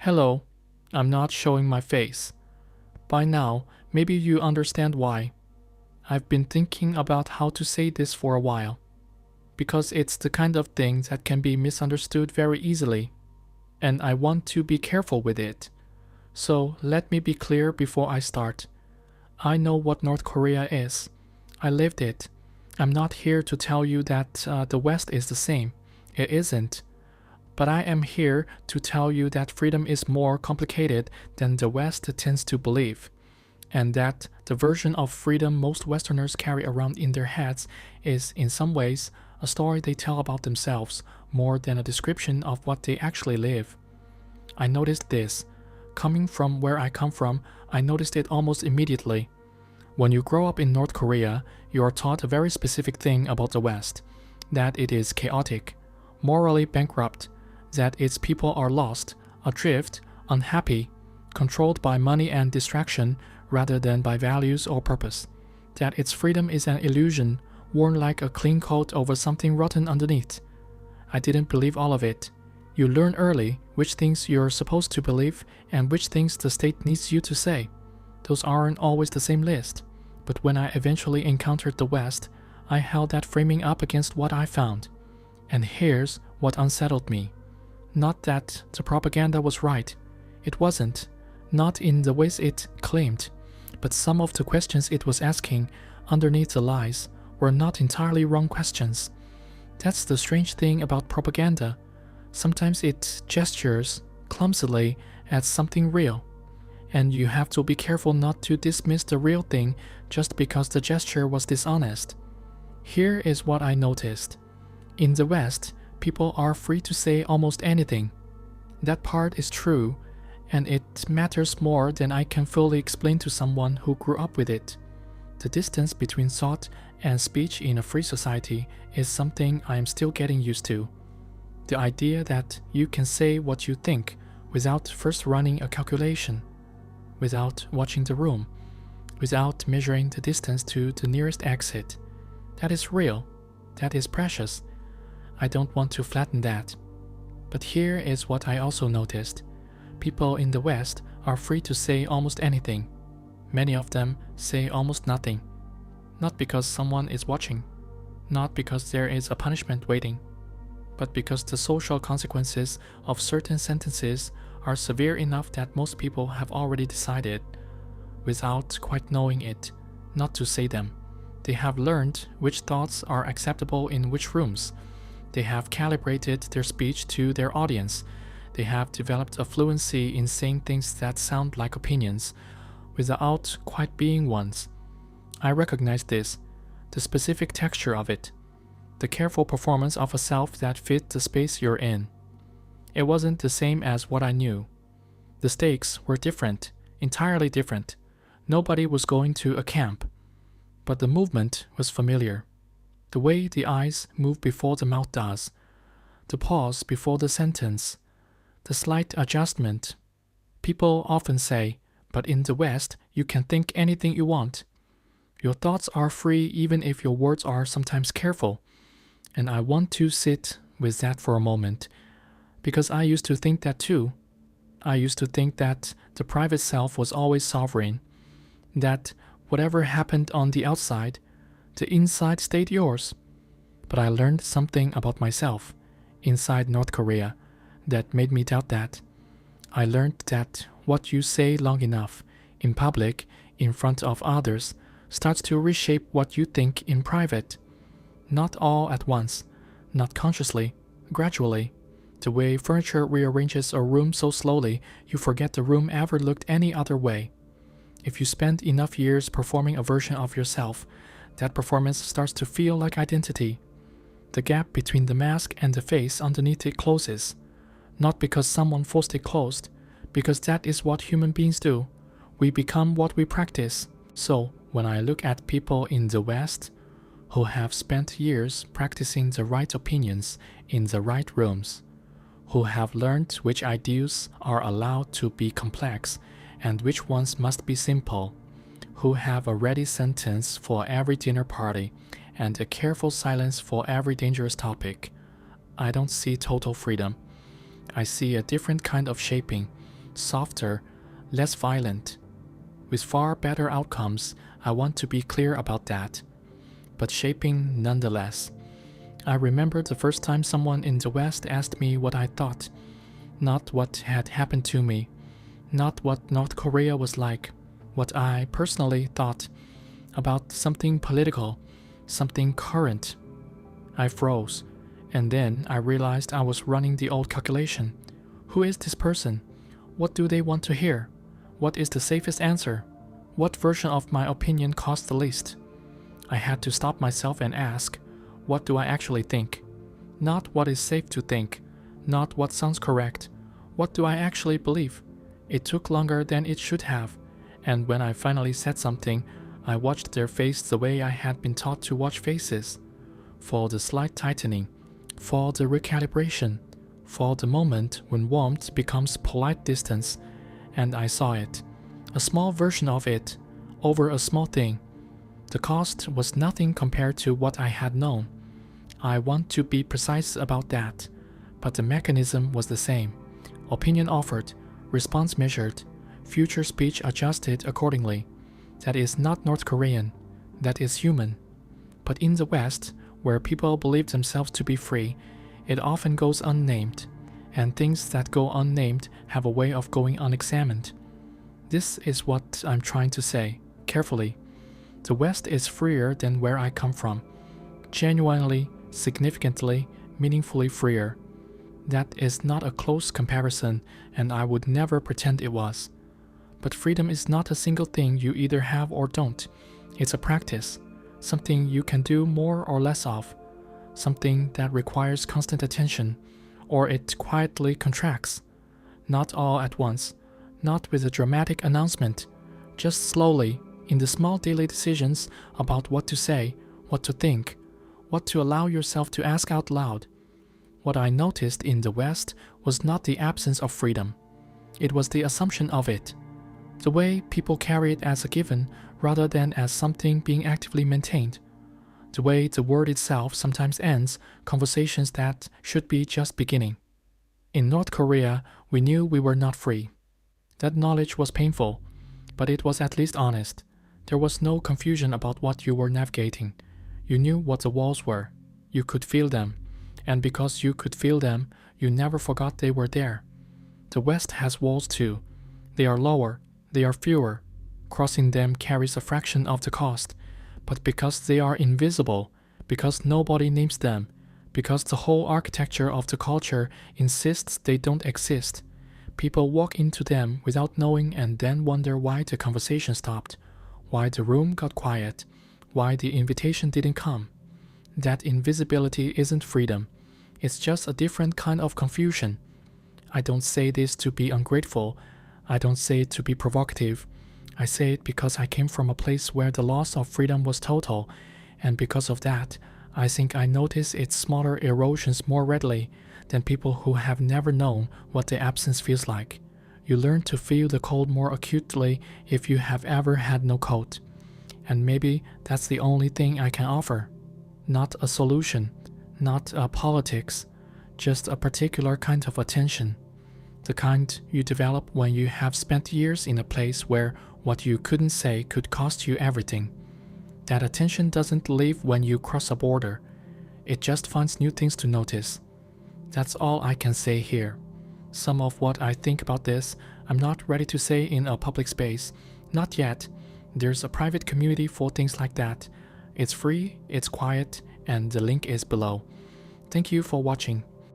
Hello, I'm not showing my face. By now, maybe you understand why. I've been thinking about how to say this for a while, because it's the kind of thing that can be misunderstood very easily, and I want to be careful with it. So let me be clear before I start. I know what North Korea is. I lived it. I'm not here to tell you that the West is the same. It isn't. But I am here to tell you that freedom is more complicated than the West tends to believe, and that the version of freedom most Westerners carry around in their heads is, in some ways, a story they tell about themselves more than a description of what they actually live. I noticed this. Coming from where I come from, I noticed it almost immediately. When you grow up in North Korea, you are taught a very specific thing about the West, that it is chaotic, morally bankrupt, that its people are lost, adrift, unhappy, controlled by money and distraction rather than by values or purpose, that its freedom is an illusion worn like a clean coat over something rotten underneath. I didn't believe all of it. You learn early which things you're supposed to believe and which things the state needs you to say. Those aren't always the same list, but when I eventually encountered the West, I held that framing up against what I found. And here's what unsettled me. Not that the propaganda was right. It wasn't. Not in the ways it claimed. But some of the questions it was asking underneath the lies were not entirely wrong questions. That's the strange thing about propaganda. Sometimes it gestures clumsily at something real, and you have to be careful not to dismiss the real thing just because the gesture was dishonest. Here is what I noticed. In the West, people are free to say almost anything. That part is true, and it matters more than I can fully explain to someone who grew up with it. The distance between thought and speech in a free society is something I am still getting used to. The idea that you can say what you think without first running a calculation, without watching the room, without measuring the distance to the nearest exit. That is real. That is precious. I don't want to flatten that. But here is what I also noticed. People in the West are free to say almost anything. Many of them say almost nothing. Not because someone is watching, not because there is a punishment waiting, but because the social consequences of certain sentences are severe enough that most people have already decided, without quite knowing it, not to say them. They have learned which thoughts are acceptable in which rooms. They have calibrated their speech to their audience. They have developed a fluency in saying things that sound like opinions, without quite being ones. I recognize this, the specific texture of it, the careful performance of a self that fit the space you're in. It wasn't the same as what I knew. The stakes were different, entirely different. Nobody was going to a camp. But the movement was familiar. The way the eyes move before the mouth does, the pause before the sentence, the slight adjustment. People often say, but in the West, you can think anything you want. Your thoughts are free even if your words are sometimes careful. And I want to sit with that for a moment, because I used to think that too. I used to think that the private self was always sovereign, that whatever happened on the outside, the inside stayed yours. But I learned something about myself inside North Korea that made me doubt that. I learned that what you say long enough, in public, in front of others, starts to reshape what you think in private. Not all at once, not consciously, gradually. The way furniture rearranges a room so slowly you forget the room ever looked any other way. If you spend enough years performing a version of yourself, that performance starts to feel like identity. The gap between the mask and the face underneath it closes. Not because someone forced it closed, because that is what human beings do. We become what we practice. So, when I look at people in the West, who have spent years practicing the right opinions in the right rooms, who have learned which ideals are allowed to be complex and which ones must be simple, who have a ready sentence for every dinner party and a careful silence for every dangerous topic, I don't see total freedom. I see a different kind of shaping, softer, less violent. With far better outcomes, I want to be clear about that. But shaping nonetheless. I remember the first time someone in the West asked me what I thought, not what had happened to me, not what North Korea was like, what I personally thought about something political, something current. I froze, and then I realized I was running the old calculation. Who is this person? What do they want to hear? What is the safest answer? What version of my opinion costs the least? I had to stop myself and ask, what do I actually think? Not what is safe to think, not what sounds correct. What do I actually believe? It took longer than it should have, and when I finally said something, I watched their face the way I had been taught to watch faces. For the slight tightening, for the recalibration, for the moment when warmth becomes polite distance, and I saw it, a small version of it, over a small thing. The cost was nothing compared to what I had known. I want to be precise about that, but the mechanism was the same. Opinion offered, response measured, future speech adjusted accordingly. That is not North Korean, that is human. But in the West, where people believe themselves to be free, it often goes unnamed, and things that go unnamed have a way of going unexamined. This is what I'm trying to say, carefully. The West is freer than where I come from. Genuinely, significantly, meaningfully freer. That is not a close comparison, and I would never pretend it was. But freedom is not a single thing you either have or don't. It's a practice, something you can do more or less of, something that requires constant attention, or it quietly contracts. Not all at once, not with a dramatic announcement, just slowly, in the small daily decisions about what to say, what to think, what to allow yourself to ask out loud. What I noticed in the West was not the absence of freedom. It was the assumption of it. The way people carry it as a given rather than as something being actively maintained. The way the word itself sometimes ends conversations that should be just beginning. In North Korea, we knew we were not free. That knowledge was painful, but it was at least honest. There was no confusion about what you were navigating. You knew what the walls were. You could feel them. And because you could feel them, you never forgot they were there. The West has walls too. They are lower, they are fewer. Crossing them carries a fraction of the cost. But because they are invisible, because nobody names them, because the whole architecture of the culture insists they don't exist, people walk into them without knowing and then wonder why the conversation stopped, why the room got quiet, why the invitation didn't come. That invisibility isn't freedom. It's just a different kind of confusion. I don't say this to be ungrateful. I don't say it to be provocative. I say it because I came from a place where the loss of freedom was total, and because of that, I think I notice its smaller erosions more readily than people who have never known what the absence feels like. You learn to feel the cold more acutely if you have ever had no coat. And maybe that's the only thing I can offer. Not a solution, not a politics, just a particular kind of attention. The kind you develop when you have spent years in a place where what you couldn't say could cost you everything. That attention doesn't leave when you cross a border. It just finds new things to notice. That's all I can say here. Some of what I think about this, I'm not ready to say in a public space. Not yet. There's a private community for things like that. It's free, it's quiet, and the link is below. Thank you for watching.